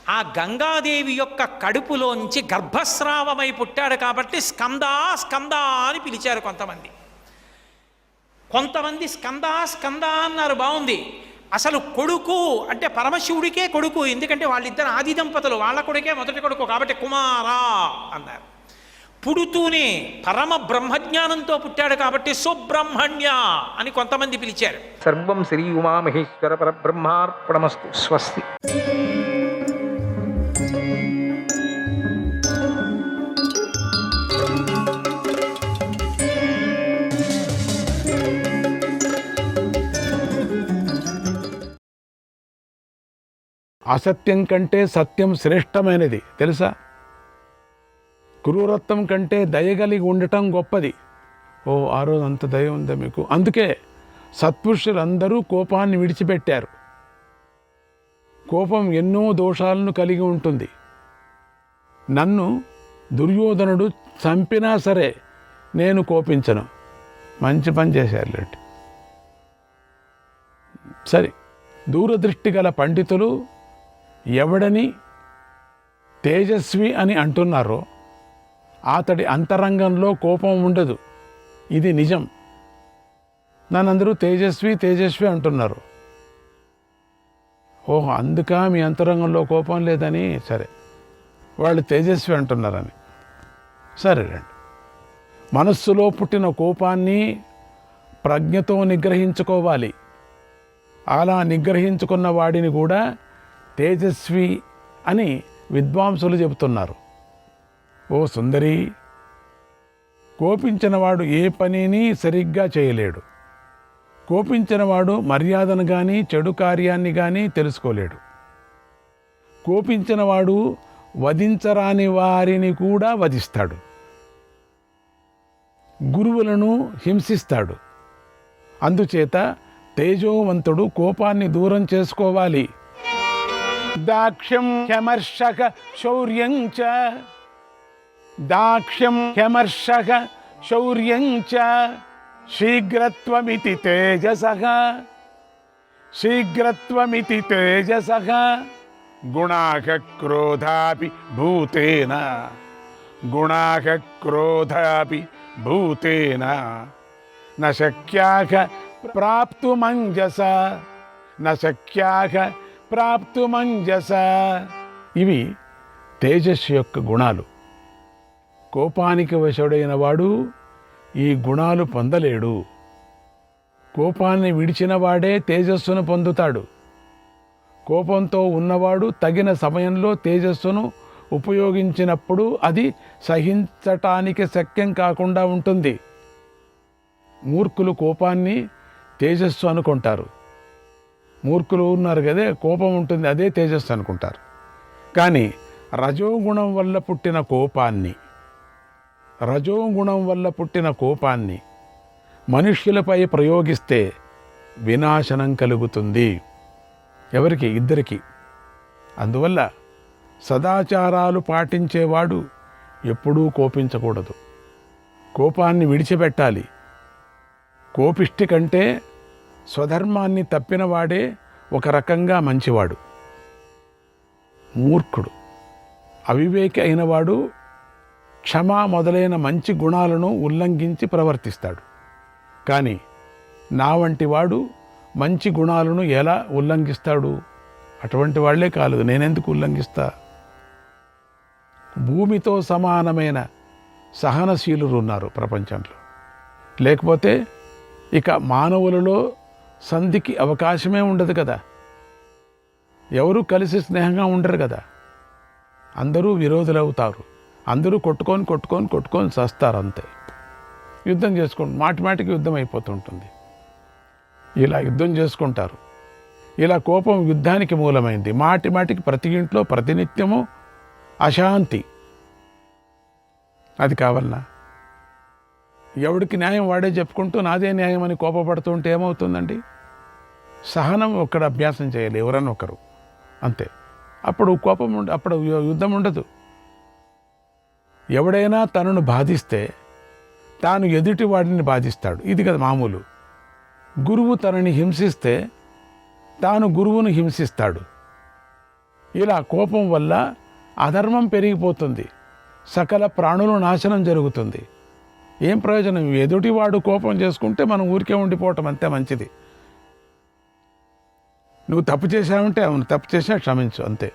ఆ గంగాదేవి యొక్క కడుపులోంచి గర్భస్రావమై పుట్టాడు కాబట్టి స్కందా స్కందా అని పిలిచారు కొంతమంది. స్కందా స్కందా అన్నారు, బాగుంది. అసలు కొడుకు అంటే పరమశివుడికే కొడుకు, ఎందుకంటే వాళ్ళిద్దరు ఆది దంపతులు, వాళ్ళ కొడుకే మొదటి కొడుకు కాబట్టి కుమారా అన్నారు. పుడుతూనే పరమ బ్రహ్మజ్ఞానంతో పుట్టాడు కాబట్టి సుబ్రహ్మణ్య అని కొంతమంది పిలిచారు. సర్వం శ్రీ ఉమామహేశ్వర పరబ్రహ్మార్పణమస్తు. స్వస్తి. అసత్యం కంటే సత్యం శ్రేష్టమైనది తెలుసా? క్రూరత్వం కంటే దయగలిగి ఉండటం గొప్పది. ఓ, ఆ రోజు అంత దయ ఉందా మీకు? అందుకే సత్పురుషులందరూ కోపాన్ని విడిచిపెట్టారు. కోపం ఎన్నో దోషాలను కలిగి ఉంటుంది. నన్ను దుర్యోధనుడు చంపినా సరే నేను కోపించను. మంచి పని చేశారులేండి. సరే, దూరదృష్టి గల పండితులు ఎవడని తేజస్వి అని అంటున్నారో అతడి అంతరంగంలో కోపం ఉండదు. ఇది నిజం. నన్నందరూ తేజస్వి తేజస్వి అంటున్నారు. ఓహో, అందుక మీ అంతరంగంలో కోపం లేదని. సరే, వాళ్ళు తేజస్వి అంటున్నారని. సరే రండి. మనస్సులో పుట్టిన కోపాన్ని ప్రజ్ఞతో నిగ్రహించుకోవాలి. అలా నిగ్రహించుకున్న వాడిని కూడా తేజస్వి అని విద్వాంసులు చెబుతున్నారు. ఓ సుందరి, కోపించినవాడు ఏ పనిని సరిగ్గా చేయలేడు. కోపించినవాడు మర్యాదను కానీ చెడు కార్యాన్ని కానీ తెలుసుకోలేడు. కోపించినవాడు వధించరాని వారిని కూడా వధిస్తాడు. గురువులను హింసిస్తాడు. అందుచేత తేజోవంతుడు కోపాన్ని దూరం చేసుకోవాలి. దాక్ష్యం హ్యమర్షక శౌర్యం చ, దాక్ష్యం హ్యమర్షక శౌర్యం చ, శీఘ్రత్వమితి తేజసః, శీఘ్రత్వమితి తేజసః, గుణాః క్రోధాపి భూతేన, గుణాః క్రోధాపి భూతేన, న శక్యాః ప్రాప్తుమంజస, న శక్యాః ప్రాప్తుమంజస. ఇవి తేజస్సు యొక్క గుణాలు. కోపానికి వశుడైన వాడు ఈ గుణాలు పొందలేడు. కోపాన్ని విడిచిన వాడే తేజస్సును పొందుతాడు. కోపంతో ఉన్నవాడు తగిన సమయంలో తేజస్సును ఉపయోగించినప్పుడు అది సహించటానికి శక్యం కాకుండా ఉంటుంది. మూర్ఖులు కోపాన్ని తేజస్సు అనుకుంటారు. మూర్ఖులు ఉన్నారు కదే, కోపం ఉంటుంది, అదే తేజస్సు అనుకుంటారు. కానీ రజోగుణం వల్ల పుట్టిన కోపాన్ని, రజోగుణం వల్ల పుట్టిన కోపాన్ని మనుష్యులపై ప్రయోగిస్తే వినాశనం కలుగుతుంది. ఎవరికి? ఇద్దరికి. అందువల్ల సదాచారాలు పాటించేవాడు ఎప్పుడూ కోపించకూడదు. కోపాన్ని విడిచిపెట్టాలి. కోపిష్టి కంటే స్వధర్మాన్ని తప్పినవాడే ఒక రకంగా మంచివాడు. మూర్ఖుడు, అవివేకి అయినవాడు క్షమ మొదలైన మంచి గుణాలను ఉల్లంఘించి ప్రవర్తిస్తాడు. కానీ నా వంటి వాడు మంచి గుణాలను ఎలా ఉల్లంఘిస్తాడు? అటువంటి వాళ్లే కాదు, నేనెందుకు ఉల్లంఘిస్తా? భూమితో సమానమైన సహనశీలురు ఉన్నారు ప్రపంచంలో. లేకపోతే ఇక మానవులలో సంధికి అవకాశమే ఉండదు కదా. ఎవరు కలిసి స్నేహంగా ఉండరు కదా. అందరూ విరోధులవుతారు. అందరూ కొట్టుకొని చస్తారు అంతే. యుద్ధం చేసుకోండి, మాటికి యుద్ధం అయిపోతుంటుంది. ఇలా యుద్ధం చేసుకుంటారు. ఇలా కోపం యుద్ధానికి మూలమైంది. మాటికి ప్రతి ఇంట్లో ప్రతినిత్యము అశాంతి. అది కావాలనా? ఎవడికి న్యాయం వాడే చెప్పుకుంటూ నాదే న్యాయం అని కోపపడుతూ ఉంటే ఏమవుతుందండి? సహనం ఒక్కడ అభ్యాసం చేయాలి, ఎవరన్నా ఒకరు, అంతే. అప్పుడు కోపం అప్పుడు యుద్ధం ఉండదు. ఎవడైనా తనను బాధిస్తే తాను ఎదుటి వాడిని బాధిస్తాడు. ఇది కదా మామూలు. గురువు తనని హింసిస్తే తాను గురువును హింసిస్తాడు. ఇలా కోపం వల్ల అధర్మం పెరిగిపోతుంది, సకల ప్రాణుల నాశనం జరుగుతుంది. ఏం ప్రయోజనం? ఎదుటివాడు కోపం చేసుకుంటే మనం ఊరికే ఉండిపోవటం అంతే మంచిది. నువ్వు తప్పు చేశావంటే అవును తప్పు చేసా క్షమించు అంతే.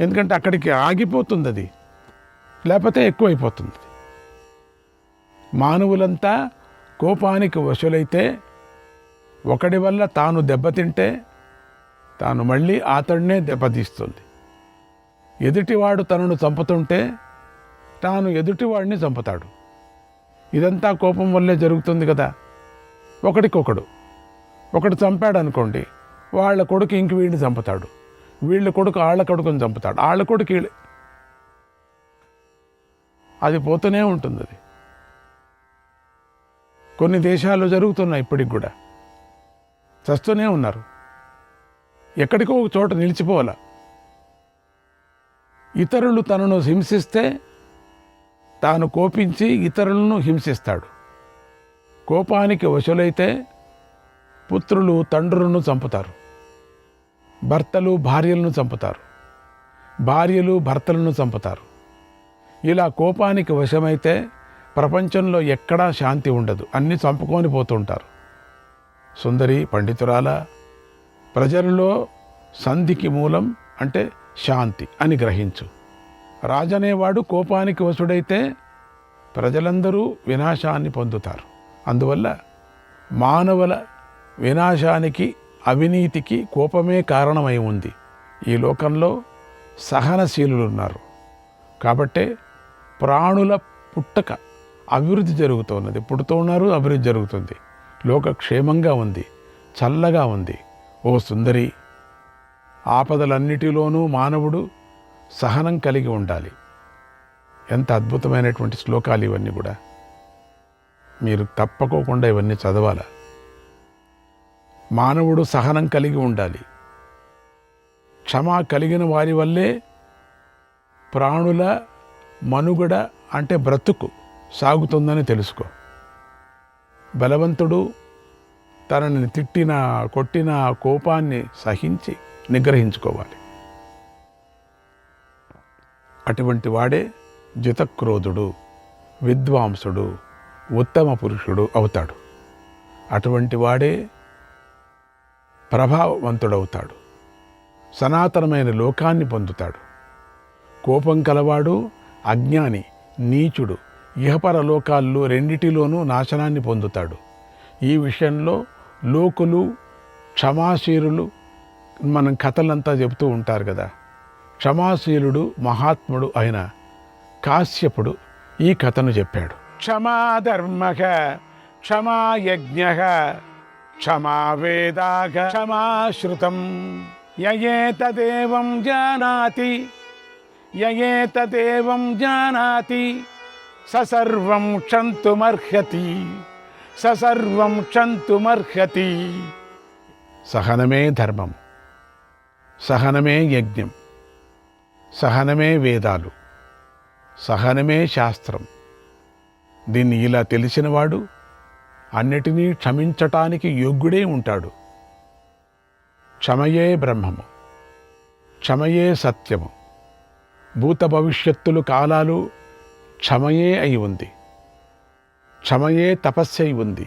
ఎందుకంటే అక్కడికి ఆగిపోతుంది అది, లేకపోతే ఎక్కువైపోతుంది. మానవులంతా కోపానికి వశులైతే ఒకడి వల్ల తాను దెబ్బతింటే తాను మళ్ళీ అతడినే దెబ్బతీస్తుంది. ఎదుటివాడు తనను చంపుతుంటే తాను ఎదుటివాడిని చంపుతాడు. ఇదంతా కోపం వల్లే జరుగుతుంది కదా. ఒకడు చంపాడు అనుకోండి, వాళ్ళ కొడుకు ఇంక వీడిని చంపుతాడు, వీళ్ళ కొడుకు వాళ్ళ కొడుకుని చంపుతాడు, వాళ్ళ కొడుకు వీళ్ళు, అది పోతూనే ఉంటుంది. అది కొన్ని దేశాల్లో జరుగుతున్నాయి, ఇప్పటికి కూడా చస్తూనే ఉన్నారు. ఎక్కడికో ఒక చోట నిలిచిపోవాల. ఇతరులు తనను హింసిస్తే తాను కోపించి ఇతరులను హింసిస్తాడు. కోపానికి వశులైతే పుత్రులు తండ్రులను చంపుతారు, భర్తలు భార్యలను చంపుతారు, భార్యలు భర్తలను చంపుతారు. ఇలా కోపానికి వశమైతే ప్రపంచంలో ఎక్కడా శాంతి ఉండదు, అన్నీ చంపుకొని పోతుంటారు. సుందరి పండితురాల, ప్రజలలో సంధికి మూలం అంటే శాంతి అని గ్రహించు. రాజనేవాడు కోపానికి వశుడైతే ప్రజలందరూ వినాశాన్ని పొందుతారు. అందువల్ల మానవుల వినాశానికి అవినీతికి కోపమే కారణమై ఉంది. ఈ లోకంలో సహనశీలులు ఉన్నారు కాబట్టే ప్రాణుల పుట్టక అభివృద్ధి జరుగుతున్నది. పుడుతూ ఉన్నారు, అభివృద్ధి జరుగుతుంది, లోకక్షేమంగా ఉంది, చల్లగా ఉంది. ఓ సుందరి, ఆపదలన్నిటిలోనూ మానవుడు సహనం కలిగి ఉండాలి. ఎంత అద్భుతమైనటువంటి శ్లోకాలు ఇవన్నీ కూడా. మీరు తప్పకోకుండా ఇవన్నీ చదవాల. మానవుడు సహనం కలిగి ఉండాలి. క్షమ కలిగిన వారి వల్లే ప్రాణుల మనుగడ అంటే బ్రతుకు సాగుతుందని తెలుసుకో. బలవంతుడు తనని తిట్టిన కొట్టిన కోపాన్ని సహించి నిగ్రహించుకోవాలి. అటువంటి వాడే జితక్రోధుడు, విద్వాంసుడు, ఉత్తమ పురుషుడు అవుతాడు. అటువంటి వాడే ప్రభావవంతుడవుతాడు, సనాతనమైన లోకాన్ని పొందుతాడు. కోపం కలవాడు అజ్ఞాని, నీచుడు, ఇహపర లోకాల్లో రెండిటిలోనూ నాశనాన్ని పొందుతాడు. ఈ విషయంలో లోకులు క్షమాశీలులు మనం కథలంతా చెబుతూ ఉంటారు కదా. క్షమాశీలుడు మహాత్ముడు అయిన కాశ్యపుడు ఈ కథను చెప్పాడు. క్షమాధర్మః క్షమాయజ్ఞః క్షమా వేదాః క్షమాశ్రుతం యయేతదేవం జానాతి యయేతదేవం జానాతి ససర్వం క్షంతుమర్హతి ససర్వం క్షంతుమర్హతి. సహనమే ధర్మం, సహనమే యజ్ఞం, సహనమే వేదాలు, సహనమే శాస్త్రం. దీన్ని ఇలా తెలిసినవాడు అన్నిటినీ క్షమించటానికి యోగ్యుడే ఉంటాడు. క్షమయే బ్రహ్మము, క్షమయే సత్యము. భూత భవిష్యత్తులు కాలాలు క్షమయే అయి ఉంది, క్షమయే తపస్సై ఉంది,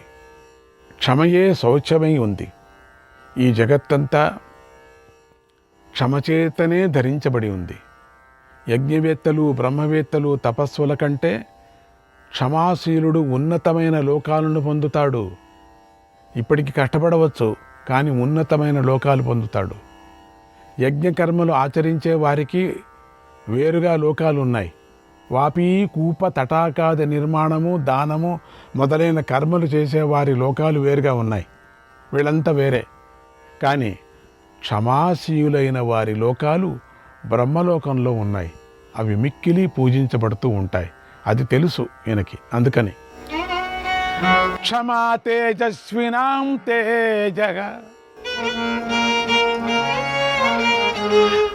క్షమయే శౌచమై ఉంది. ఈ జగత్తంతా క్షమచేతనే ధరించబడి ఉంది. యజ్ఞవేత్తలు బ్రహ్మవేత్తలు తపస్సుల కంటే క్షమాశీలుడు ఉన్నతమైన లోకాలను పొందుతాడు. ఇప్పటికి కష్టపడవచ్చు, కానీ ఉన్నతమైన లోకాలు పొందుతాడు. యజ్ఞకర్మలు ఆచరించే వారికి వేరుగా లోకాలు ఉన్నాయి. వాపీ కూప తటాకాది నిర్మాణము దానము మొదలైన కర్మలు చేసేవారి లోకాలు వేరుగా ఉన్నాయి. వీళ్ళంతా వేరే. కానీ క్షమాశీయులైన వారి లోకాలు బ్రహ్మలోకంలో ఉన్నాయి. అవి మిక్కిలి పూజించబడుతూ ఉంటాయి. అది తెలుసు ఈయనకి. అందుకని క్షమా తేజస్వినాం తేజః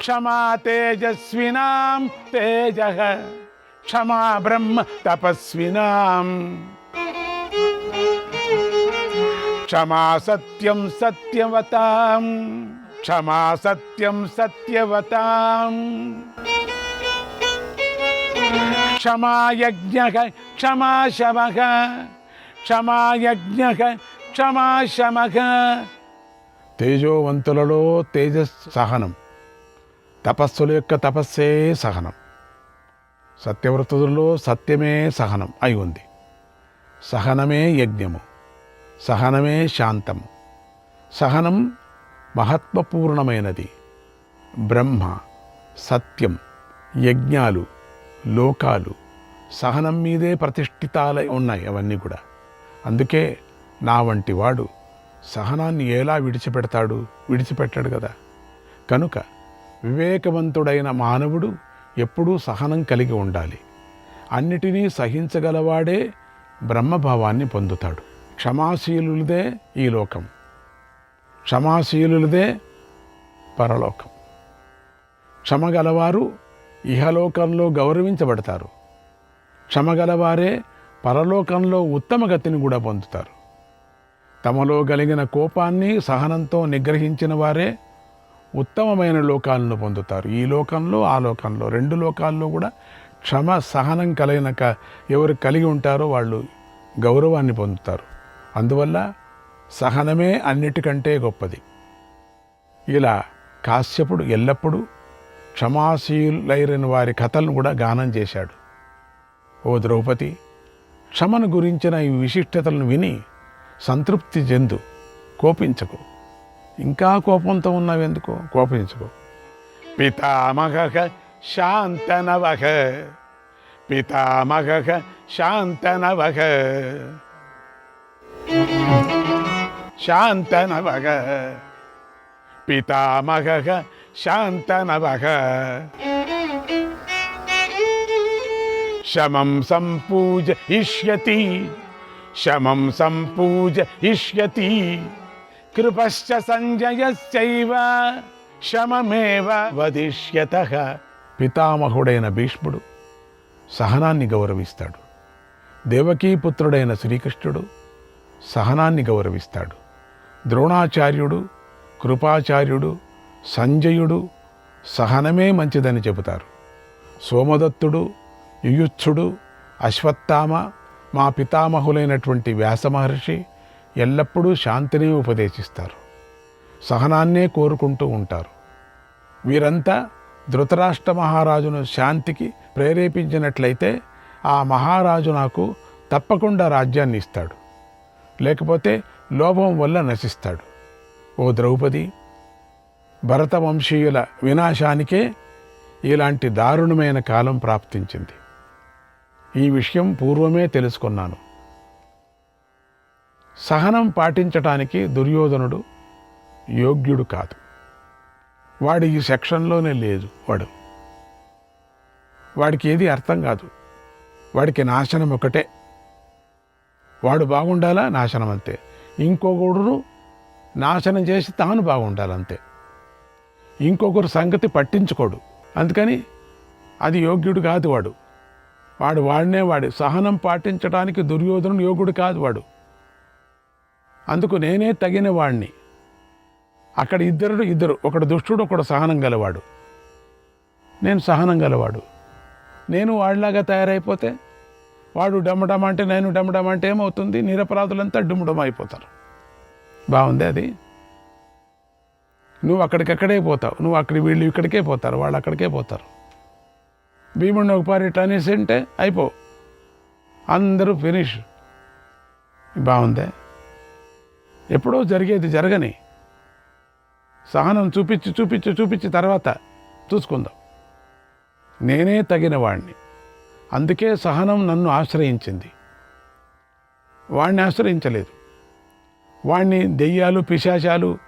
క్షమా తేజస్వినాం తేజః క్షమా బ్రహ్మ తపస్వినాం. క్షమా సత్యం సత్యవతాం. క్షమా సత్యం సత్యవతాం. క్షమా యజ్ఞః క్షమా శమః. క్షమా యజ్ఞః క్షమా శమః. తేజోవంతులలో తేజస్సు సహనం, తపస్సుల యొక్క తపస్సే సహనం, సత్యవ్రతులలో సత్యమే సహనం అయి ఉంది. సహనమే యజ్ఞము, సహనమే శాంతము. సహనం మహత్వపూర్ణమైనది. బ్రహ్మ, సత్యం, యజ్ఞాలు, లోకాలు సహనం మీదే ప్రతిష్ఠితాలై ఉన్నాయి అవన్నీ కూడా. అందుకే నా వంటి వాడు సహనాన్ని ఎలా విడిచిపెడతాడు? విడిచిపెట్టాడు కదా. కనుక వివేకవంతుడైన మానవుడు ఎప్పుడూ సహనం కలిగి ఉండాలి. అన్నిటినీ సహించగలవాడే బ్రహ్మభావాన్ని పొందుతాడు. క్షమాశీలులదే ఈ లోకం, క్షమాశీలులదే పరలోకం. క్షమగలవారు ఇహలోకంలో గౌరవించబడతారు. క్షమగలవారే పరలోకంలో ఉత్తమ గతిని కూడా పొందుతారు. తమలో కలిగిన కోపాన్ని సహనంతో నిగ్రహించిన వారే ఉత్తమమైన లోకాలను పొందుతారు. ఈ లోకంలో ఆ లోకంలో రెండు లోకాల్లో కూడా క్షమ సహనం ఎవరు కలిగి ఉంటారో వాళ్ళు గౌరవాన్ని పొందుతారు. అందువల్ల సహనమే అన్నిటికంటే గొప్పది. ఇలా కాశ్యపుడు ఎల్లప్పుడూ క్షమాశీలైన వారి కథలను కూడా గానం చేశాడు. ఓ ద్రౌపది, క్షమను గురించిన ఈ విశిష్టతలను విని సంతృప్తి చెందు, కోపించకు. ఇంకా కోపంతో ఉన్నావెందుకో? కోపించుకో. పితామహః శాంతనవః. పితామహః శాంతనవః. శాంతనవః. పితామహః శాంతనవః. శమం సంపూజయిష్యతి. శమం సంపూజయిష్యతి. కృపశ్చ సంజయశ్చైవ శమమేవ వదిష్యతః. పితామహుడైన భీష్ముడు సహనాన్ని గౌరవిస్తాడు. దేవకీపుత్రుడైన శ్రీకృష్ణుడు సహనాన్ని గౌరవిస్తాడు. ద్రోణాచార్యుడు, కృపాచార్యుడు, సంజయుడు సహనమే మంచిదని చెబుతారు. సోమదత్తుడు, యుయుత్సుడు, అశ్వత్థామ, మా పితామహులైనటువంటి వ్యాస మహర్షి ఎల్లప్పుడూ శాంతిని ఉపదేశిస్తారు. సహనాన్నే కోరుకుంటూ ఉంటారు. వీరంతా ధృతరాష్ట్ర మహారాజును శాంతికి ప్రేరేపించినట్లయితే ఆ మహారాజు నాకు తప్పకుండా రాజ్యాన్ని ఇస్తాడు, లేకపోతే లోభం వల్ల నశిస్తాడు. ఓ ద్రౌపది, భరతవంశీయుల వినాశానికే ఇలాంటి దారుణమైన కాలం ప్రాప్తించింది. ఈ విషయం పూర్వమే తెలుసుకున్నాను. సహనం పాటించటానికి దుర్యోధనుడు యోగ్యుడు కాదు. వాడు ఈ సెక్షన్లోనే లేదు. వాడికి ఏది అర్థం కాదు. వాడికి నాశనం ఒకటే. వాడు బాగుండాలా, నాశనం అంతే. ఇంకొకడు నాశనం చేసి తాను బాగుండాలంతే. ఇంకొకరు సంగతి పట్టించుకోడు. అందుకని అది యోగ్యుడు కాదు. వాడి సహనం పాటించడానికి దుర్యోధనుడు యోగ్యుడు కాదు. అందుకు నేనే తగిన వాడిని. అక్కడ ఇద్దరు, ఒకడు దుష్టుడు, ఒకడు సహనం గలవాడు. నేను సహనం గలవాడు. నేను వాడిలాగా తయారైపోతే వాడు డమ్మడమ అంటే నేను డమ్మడమ అంటే ఏమవుతుంది? నిరపరాధులంతా డుమ్మడమ అయిపోతారు. బాగుంది అది. నువ్వు అక్కడికక్కడే పోతావు. వీళ్ళు ఇక్కడికే పోతారు, వాళ్ళు అక్కడికే పోతారు. భీముడిని ఒక పారి ఇట్లా అనేసి అంటే అయిపో, అందరూ ఫినిష్. బాగుందే. ఎప్పుడో జరిగేది జరగని. సహనం చూపించి తర్వాత చూసుకుందాం. నేనే తగిన వాడిని. అందుకే సహనం నన్ను ఆశ్రయించింది. వాడిని ఆశ్రయించలేదు. వాడిని దెయ్యాలు, పిశాచాలు,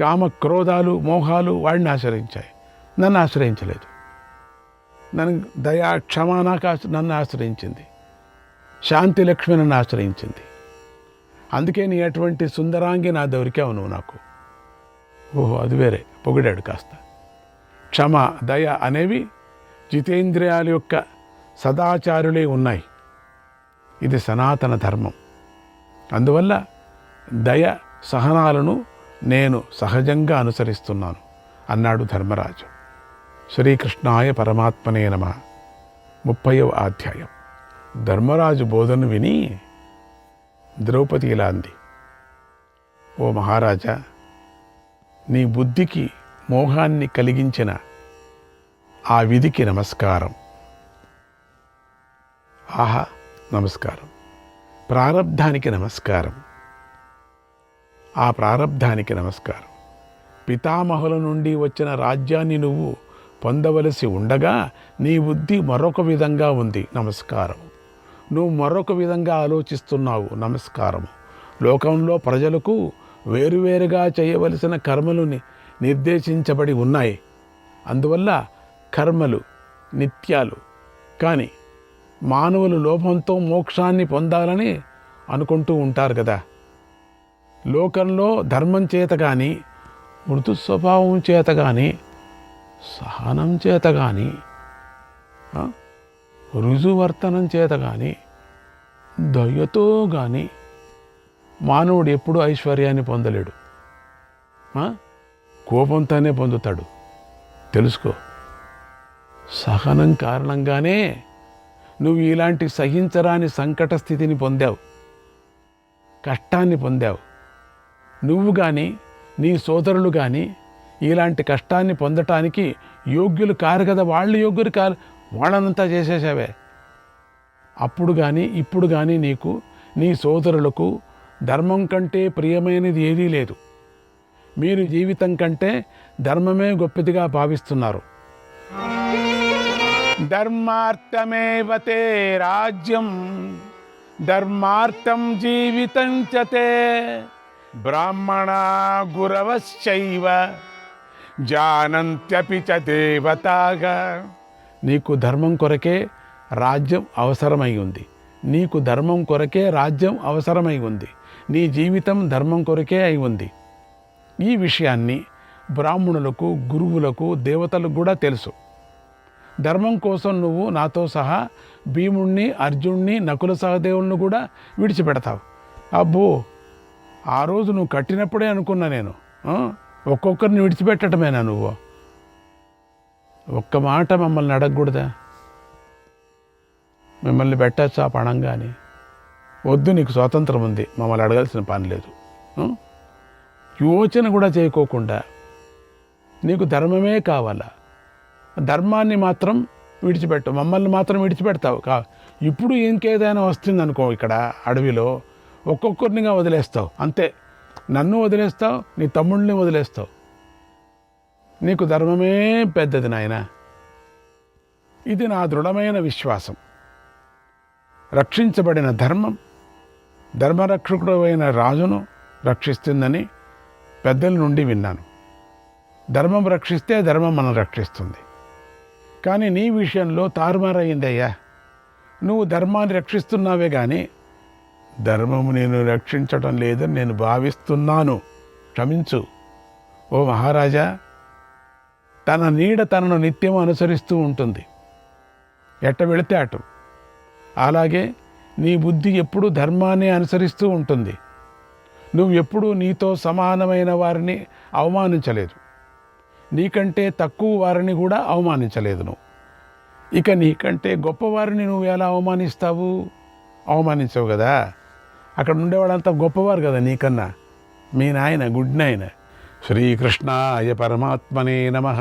కామ క్రోధాలు, మోహాలు వాడిని ఆశ్రయించాయి, నన్ను ఆశ్రయించలేదు. నన్ను దయా క్షమ నన్ను ఆశ్రయించింది. శాంతి లక్ష్మి నన్ను ఆశ్రయించింది. అందుకే నీ అటువంటి సుందరాంగి నా దొరికావు నువ్వు నాకు. ఓహో, అది వేరే. పొగిడాడు కాస్త. క్షమ, దయ అనేవి జితేంద్రియాల యొక్క సదాచారులే ఉన్నాయి. ఇది సనాతన ధర్మం. అందువల్ల దయ సహనాలను నేను సహజంగా అనుసరిస్తున్నాను అన్నాడు ధర్మరాజు. శ్రీకృష్ణాయ పరమాత్మనే నమః. 30వ అధ్యాయం. ధర్మరాజు బోధను విని ద్రౌపది ఇలా అంది: ఓ మహారాజా, నీ బుద్ధికి మోహాన్ని కలిగించిన ఆ విధికి నమస్కారం. ఆహా, నమస్కారం. ప్రారబ్ధానికి నమస్కారం. ఆ ప్రారబ్ధానికి నమస్కారం. పితామహుల నుండి వచ్చిన రాజ్యాన్ని నువ్వు పొందవలసి ఉండగా నీ బుద్ధి మరొక విధంగా ఉంది, నమస్కారం. నువ్వు మరొక విధంగా ఆలోచిస్తున్నావు, నమస్కారము. లోకంలో ప్రజలకు వేరువేరుగా చేయవలసిన కర్మలు నిర్దేశించబడి ఉన్నాయి. అందువల్ల కర్మలు నిత్యాలు. కానీ మానవులు లోభంతో మోక్షాన్ని పొందాలని అనుకుంటూ ఉంటారు కదా. లోకంలో ధర్మం చేత కానీ, మృదు స్వభావం చేత కానీ, సహనం చేత కానీ, రుజువర్తనం చేత కానీ, దయతో కానీ మానవుడు ఎప్పుడూ ఐశ్వర్యాన్ని పొందలేడు. కోపంతోనే పొందుతాడు. తెలుసుకో. సహనం కారణంగానే నువ్వు ఇలాంటి సహించరాని సంకట స్థితిని పొందావు, కష్టాన్ని పొందావు. నువ్వు కానీ నీ సోదరులు కానీ ఇలాంటి కష్టాన్ని పొందటానికి యోగ్యులు కారు కదా. వాళ్ళు యోగ్యులు కారు, వాళ్ళనంతా చేసేసావే. అప్పుడు కానీ ఇప్పుడు కానీ నీకు నీ సోదరులకు ధర్మం కంటే ప్రియమైనది ఏదీ లేదు. మీరు జీవితం కంటే ధర్మమే గొప్పదిగా భావిస్తున్నారు. ధర్మార్థమేవ తే రాజ్యం ధర్మార్థం జీవితం చ తే బ్రాహ్మణా గురవశ్చైవ జానంత్యపి చ దేవతాగా. నీకు ధర్మం కొరకే రాజ్యం అవసరమై ఉంది. నీకు ధర్మం కొరకే రాజ్యం అవసరమై ఉంది. నీ జీవితం ధర్మం కొరకే అయి ఉంది. ఈ విషయాన్ని బ్రాహ్మణులకు, గురువులకు, దేవతలకు కూడా తెలుసు. ధర్మం కోసం నువ్వు నాతో సహా భీముణ్ణి, అర్జున్ని, నకుల సహదేవులను కూడా విడిచిపెడతావు. అబ్బో, ఆ రోజు నువ్వు కట్టినప్పుడే అనుకున్నా నేను, ఒక్కొక్కరిని విడిచిపెట్టడమేనా నువ్వు? ఒక్క మాట మమ్మల్ని అడగకూడదా? మిమ్మల్ని పెట్టచ్చా పణంగాని? వద్దు, నీకు స్వాతంత్రం ఉంది, మమ్మల్ని అడగాల్సిన పని లేదు. యోచన కూడా చేయకోకుండా నీకు ధర్మమే కావాలా? ధర్మాన్ని మాత్రం విడిచిపెట్టు, మమ్మల్ని మాత్రం విడిచిపెడతావు. ఇప్పుడు ఇంకేదైనా వస్తుందనుకో, ఇక్కడ అడవిలో ఒక్కొక్కరినిగా వదిలేస్తావు, అంతే. నన్ను వదిలేస్తావు, నీ తమ్ముడిని వదిలేస్తావు. నీకు ధర్మమే పెద్దది నాయన. ఇది నా దృఢమైన విశ్వాసం. రక్షించబడిన ధర్మం ధర్మరక్షకుడు అయిన రాజును రక్షిస్తుందని పెద్దల నుండి విన్నాను. ధర్మం రక్షిస్తే ధర్మం మనం రక్షిస్తుంది. కానీ నీ విషయంలో తారుమారయ్యిందయ్యా. నువ్వు ధర్మాన్ని రక్షిస్తున్నావే కానీ ధర్మము నేను రక్షించటం లేదని నేను భావిస్తున్నాను. క్షమించు. ఓ మహారాజా, తన నీడ తనను నిత్యం అనుసరిస్తూ ఉంటుంది, ఎట్ట వెళితే అటు. అలాగే నీ బుద్ధి ఎప్పుడూ ధర్మాన్ని అనుసరిస్తూ ఉంటుంది. నువ్వు ఎప్పుడూ నీతో సమానమైన వారిని అవమానించలేదు, నీకంటే తక్కువ వారిని కూడా అవమానించలేదు నువ్వు. ఇక నీకంటే గొప్పవారిని నువ్వు ఎలా అవమానిస్తావు? అవమానించవు కదా. అక్కడ ఉండేవాళ్ళంతా గొప్పవారు కదా నీకన్నా. మీ నాయన గుడ్ నాయన. శ్రీకృష్ణాయ పరమాత్మనే నమః.